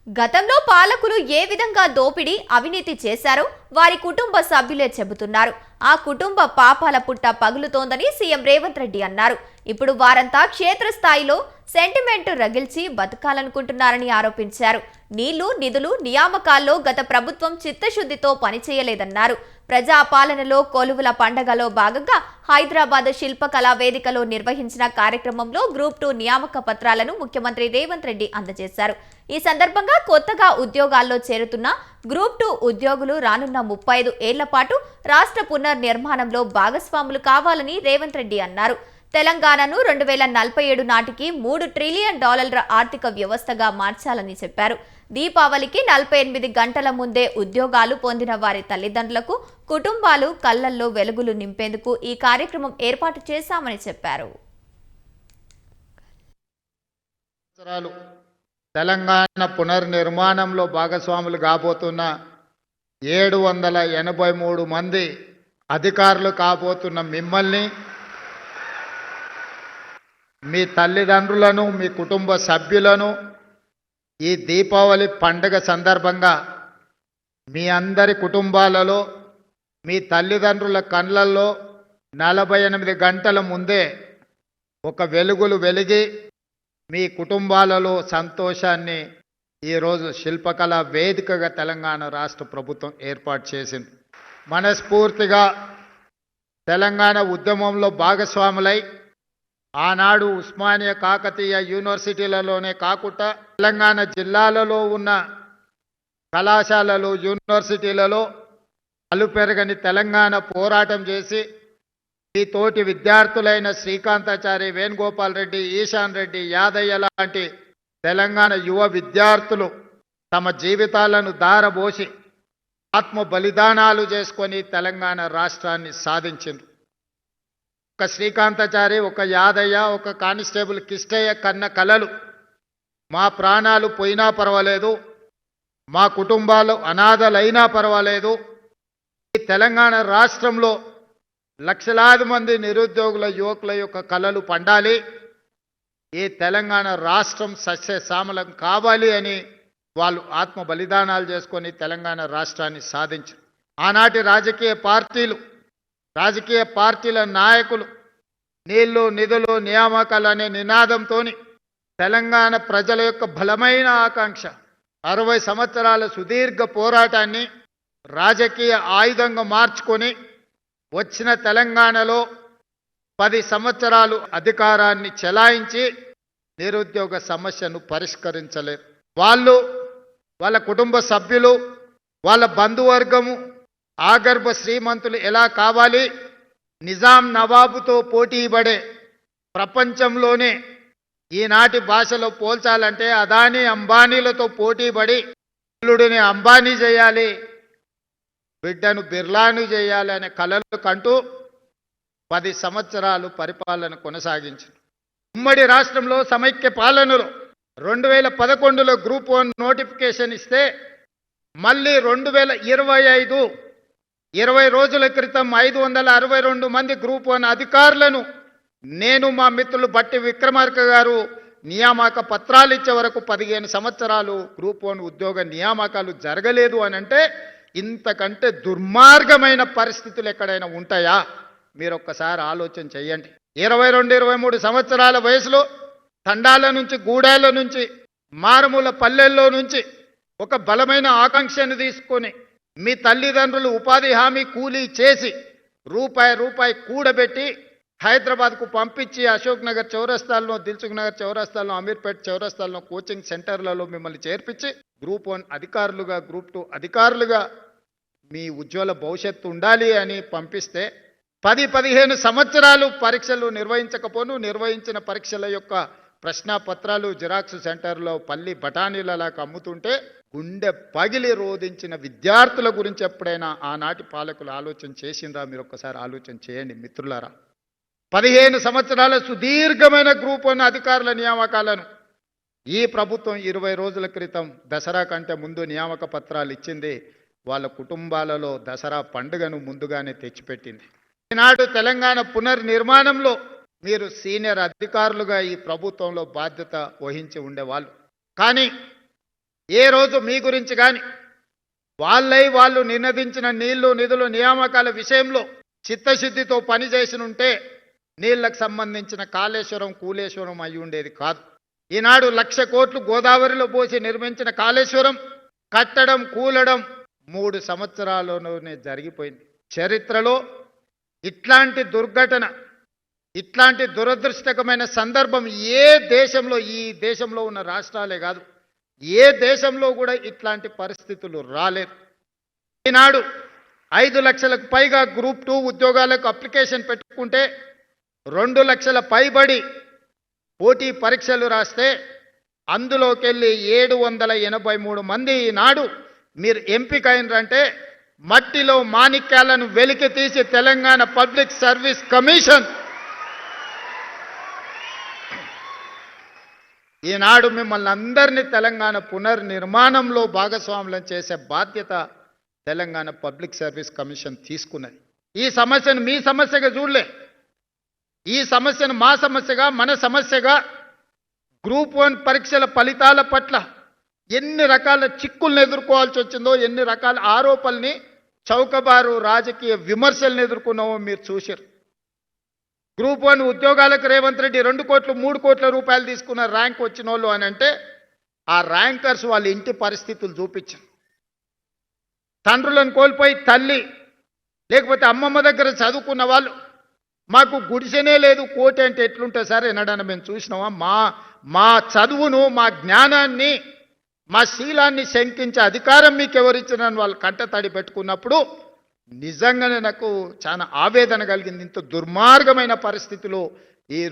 గతంలో పాలకులు ఏ విధంగా దోపిడీ అవినీతి చేశారో వారి కుటుంబ సభ్యులే చెబుతున్నారు. ఆ కుటుంబ పాపాల పుట్ట పగులుతోందని సీఎం రేవంత్ రెడ్డి అన్నారు. ఇప్పుడు వారంతా క్షేత్రస్థాయిలో సెంటిమెంట్ రగిల్చి బతకాలనుకుంటున్నారని ఆరోపించారు. నీళ్లు, నిధులు, నియామకాల్లో గత ప్రభుత్వం చిత్తశుద్ధితో పనిచేయలేదన్నారు. ప్రజాపాలనలో కొలువుల పండగలో భాగంగా హైదరాబాద్ శిల్పకళా వేదికలో నిర్వహించిన కార్యక్రమంలో గ్రూప్ 2 నియామక పత్రాలను ముఖ్యమంత్రి రేవంత్ రెడ్డి అందజేశారు. ఈ సందర్భంగా కొత్తగా ఉద్యోగాల్లో చేరుతున్న గ్రూప్ 2 ఉద్యోగులు రానున్న 35 ఏళ్ల పాటు రాష్ట్ర పునర్నిర్మాణంలో భాగస్వాములు కావాలని రేవంత్ రెడ్డి అన్నారు. తెలంగాణను 2047 నాటికి $3 ట్రిలియన్ ఆర్థిక వ్యవస్థగా మార్చాలని చెప్పారు. దీపావళికి 48 గంటల ముందే ఉద్యోగాలు పొందిన వారి తల్లిదండ్రులకు కుటుంబాలు కళ్లల్లో వెలుగులు నింపేందుకు ఈ కార్యక్రమం ఏర్పాటు చేశామని చెప్పారు. తెలంగాణ పునర్నిర్మాణంలో భాగస్వాములు కాబోతున్న 783 మంది అధికారులు కాబోతున్న మిమ్మల్ని, మీ తల్లిదండ్రులను, మీ కుటుంబ సభ్యులను ఈ దీపావళి పండుగ సందర్భంగా మీ అందరి కుటుంబాలలో మీ తల్లిదండ్రుల కళ్ళల్లో 48 గంటల ముందే ఒక వెలుగులు వెలిగి మీ కుటుంబాలలో సంతోషాన్ని ఈరోజు శిల్పకళా వేదికగా తెలంగాణ రాష్ట్ర ప్రభుత్వం ఏర్పాటు చేసింది. మనస్ఫూర్తిగా తెలంగాణ ఉద్యమంలో భాగస్వాములై ఆనాడు ఉస్మానియా, కాకతీయ యూనివర్సిటీలలోనే కాకుండా తెలంగాణ జిల్లాలలో ఉన్న కళాశాలలు, యూనివర్సిటీలలో అలుపెరగని తెలంగాణ పోరాటం చేసి ఈ తోటి విద్యార్థులైన శ్రీకాంతాచారి, వేణుగోపాల్ రెడ్డి, ఈశాన్ రెడ్డి, యాదయ్య లాంటి తెలంగాణ యువ విద్యార్థులు తమ జీవితాలను దారబోసి ఆత్మ బలిదానాలు చేసుకొని తెలంగాణ రాష్ట్రాన్ని సాధించింది. ఒక శ్రీకాంతాచారి, ఒక యాదయ్య, ఒక కానిస్టేబుల్ కిష్టయ్య కన్న కలలు మా ప్రాణాలు పోయినా పర్వాలేదు, మా కుటుంబాలు అనాథలైనా పర్వాలేదు, ఈ తెలంగాణ రాష్ట్రంలో లక్షలాది మంది నిరుద్యోగుల యువకుల యొక్క కలలు పండాలి, ఈ తెలంగాణ రాష్ట్రం సస్యశ్యామలం కావాలి అని వాళ్ళు ఆత్మ బలిదానాలు చేసుకొని తెలంగాణ రాష్ట్రాన్ని సాధించారు. ఆనాటి రాజకీయ పార్టీల నాయకులు నీళ్లు, నిధులు, నియామకాలు అనే నినాదంతో తెలంగాణ ప్రజల యొక్క బలమైన ఆకాంక్ష 60 సంవత్సరాల సుదీర్ఘ పోరాటాన్ని రాజకీయ ఆయుధంగా మార్చుకొని వచ్చిన తెలంగాణలో 10 సంవత్సరాలు అధికారాన్ని చెలాయించి నిరుద్యోగ సమస్యను పరిష్కరించలేదు. వాళ్ళు, వాళ్ళ కుటుంబ సభ్యులు, వాళ్ళ బంధువర్గము ఆగర్భ శ్రీమంతులు ఎలా కావాలి, నిజాం నవాబుతో పోటీపడే ప్రపంచంలోనే ఈనాటి భాషలో పోల్చాలంటే అదానీ, అంబానీలతో పోటీపడి అల్లుడిని అంబానీ చేయాలి, బిడ్డను బిర్లాను చేయాలి అనే కలలు కంటూ 10 సంవత్సరాలు పరిపాలన కొనసాగించారు. ఉమ్మడి రాష్ట్రంలో సమైక్య పాలనలో 2011లో గ్రూప్ 1 నోటిఫికేషన్ ఇస్తే మళ్ళీ 2025 20 రోజుల క్రితం 562 మంది గ్రూప్ 1 అధికారులను నేను, మా మిత్రులు బట్టి విక్రమార్క గారు నియామక పత్రాలు ఇచ్చే వరకు 15 సంవత్సరాలు గ్రూప్ 1 ఉద్యోగ నియామకాలు జరగలేదు అని అంటే ఇంతకంటే దుర్మార్గమైన పరిస్థితులు ఎక్కడైనా ఉంటాయా? మీరు ఒక్కసారి ఆలోచన చేయండి. 22-23 సంవత్సరాల వయసులో తండాల నుంచి, గూడాల నుంచి, మారుమూల పల్లెల్లో నుంచి ఒక బలమైన ఆకాంక్షను తీసుకొని మీ తల్లిదండ్రులు ఉపాధి హామీ కూలీ చేసి రూపాయి కూడబెట్టి హైదరాబాద్కు పంపించి అశోక్ నగర్ చౌరస్తాల్లో, దిల్సుఖ్ నగర్ చౌరస్తాల్లో, అమీర్పేట్ చౌరస్తాల్లో కోచింగ్ సెంటర్లలో మిమ్మల్ని చేర్పించి గ్రూప్ 1 అధికారులుగా, గ్రూప్ 2 అధికారులుగా మీ ఉజ్వల భవిష్యత్తు ఉండాలి అని పంపిస్తే 10-15 సంవత్సరాలు పరీక్షలు నిర్వహించిన పరీక్షల యొక్క ప్రశ్నాపత్రాలు జిరాక్స్ సెంటర్లో పల్లి బఠానీలలాగా అమ్ముతుంటే గుండె పగిలి రోధించిన విద్యార్థుల గురించి ఎప్పుడైనా ఆనాటి పాలకులు ఆలోచన చేసిందా? మీరు ఒక్కసారి ఆలోచన చేయండి మిత్రులారా. 15 సంవత్సరాల సుదీర్ఘమైన గ్రూప్ 1 అధికారుల నియామకాలను ఈ ప్రభుత్వం 20 రోజుల క్రితం దసరా కంటే ముందు నియామక పత్రాలు ఇచ్చింది. వాళ్ళ కుటుంబాలలో దసరా పండుగను ముందుగానే తెచ్చిపెట్టింది. ఈనాడు తెలంగాణ పునర్నిర్మాణంలో మీరు సీనియర్ అధికారులుగా ఈ ప్రభుత్వంలో బాధ్యత వహించి ఉండేవాళ్ళు. కానీ ఏ రోజు మీ గురించి కానీ వాళ్ళు నినదించిన నీళ్లు నిధులు నియామకాల విషయంలో చిత్తశుద్ధితో పనిచేసి ఉంటే నీళ్లకు సంబంధించిన కాళేశ్వరం కూలేశ్వరం అయి ఉండేది కాదు. ఈనాడు 1,00,000 కోట్లు గోదావరిలో పోసి నిర్మించిన కాళేశ్వరం కట్టడం కూలడం 3 సంవత్సరాల్లోనే జరిగిపోయింది. చరిత్రలో ఇట్లాంటి దుర్ఘటన, ఇట్లాంటి దురదృష్టకమైన సందర్భం ఏ దేశంలో, ఈ దేశంలో ఉన్న రాష్ట్రాలే కాదు, ఏ దేశంలో కూడా ఇట్లాంటి పరిస్థితులు రాలేదు. ఈనాడు 5 లక్షలకు పైగా గ్రూప్ 2 ఉద్యోగాలకు అప్లికేషన్ పెట్టుకుంటే 2 లక్షల పైబడి పోటీ పరీక్షలు రాస్తే అందులోకెళ్ళి 783 మంది ఈనాడు మీరు ఎంపిక అయినరంటే మట్టిలో మాణిక్యాలను వెలికి తీసి తెలంగాణ పబ్లిక్ సర్వీస్ కమిషన్ ఈనాడు మిమ్మల్ని అందరినీ తెలంగాణ పునర్నిర్మాణంలో భాగస్వాములను చేసే బాధ్యత తెలంగాణ పబ్లిక్ సర్వీస్ కమిషన్ తీసుకున్నది. ఈ సమస్యను మీ సమస్యగా చూడలే, ఈ సమస్యను మా సమస్యగా, మన సమస్యగా, గ్రూప్ 1 పరీక్షల ఫలితాల పట్ల ఎన్ని రకాల చిక్కులను ఎదుర్కోవాల్సి వచ్చిందో, ఎన్ని రకాల ఆరోపణల్ని, చౌకబారు రాజకీయ విమర్శలను ఎదుర్కొన్నామో మీరు చూశారు. గ్రూప్ 1 ఉద్యోగాలకు రేవంత్ రెడ్డి 2 కోట్లు 3 కోట్ల రూపాయలు తీసుకున్న ర్యాంక్ వచ్చిన వాళ్ళు అని అంటే ఆ ర్యాంకర్స్ వాళ్ళ ఇంటి పరిస్థితులు చూపించారు. తండ్రులను కోల్పోయి తల్లి లేకపోతే అమ్మమ్మ దగ్గర చదువుకున్న వాళ్ళు మాకు గుడిసెనే లేదు, కోటి అంటే ఎట్లుంటుంది సార్ ఎన్నడన్నా మేము చూసినామా? మా చదువును, మా జ్ఞానాన్ని, మా శీలాన్ని శంకించే అధికారం మీకు ఎవరిచ్చినని వాళ్ళు కంటతడి పెట్టుకున్నప్పుడు నిజంగానే నాకు చాలా ఆవేదన కలిగింది. ఇంత దుర్మార్గమైన పరిస్థితిలో